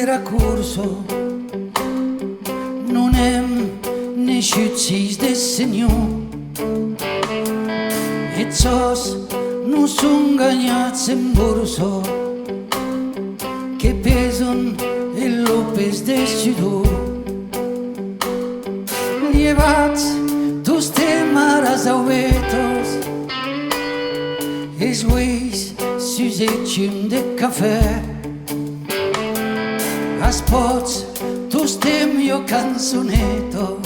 Era curso non hem nesciut sis de senyor e sos non son gagnats en burso que peson el lopes de sudor llevats dos temaras aubetos es uis sus echum de cafè as pots tus temio canzoneto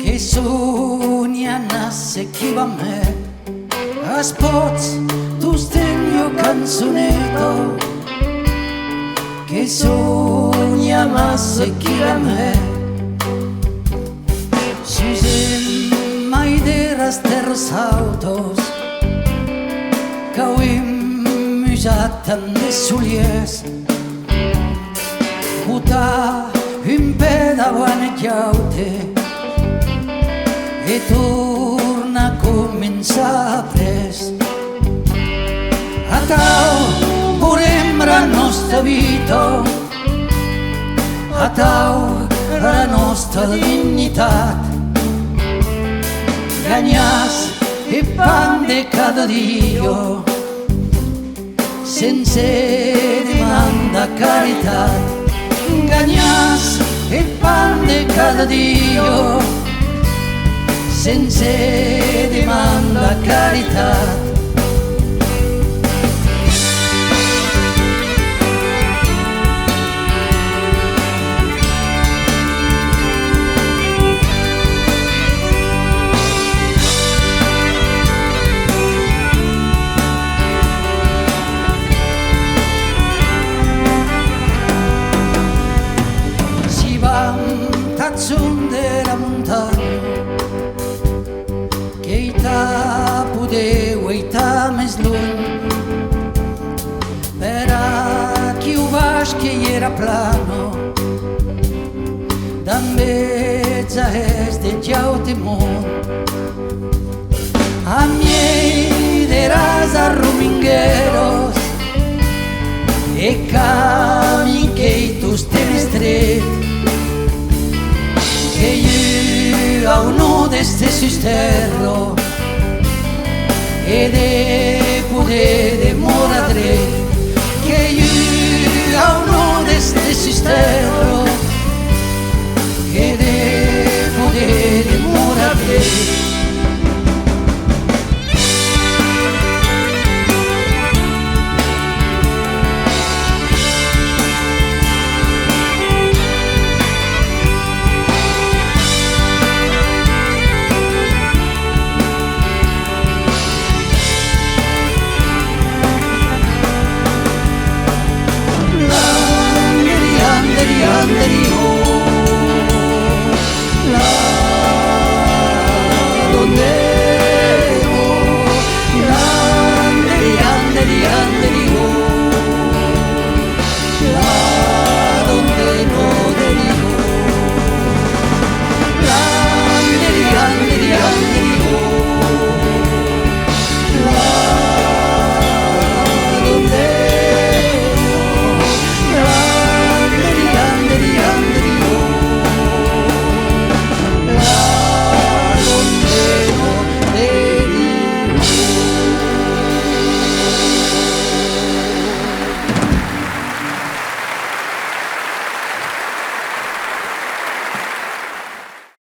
che sogna nasse chi va a me as pots tus temio canzoneto che sogna nasse chi va a me Susan mai deras terras autos cauim musatan de sulies Puta un pedavaneggiaute e torna a cominciare presto a tau vorembra nostra vita a tau la nostra dignità gagnas e pan de cada dia senza demanda carità Gagnas il pan de cada dia senza demanda carità de la montagna che ita pudeu ita més lluny per aquí ho baix que hi era plano també ja és de jau temor a miei deras a rumingueros e cami que tus tenes tret che io a uno d'este sisterro e de poder de mora dret che io a uno d'este sisterro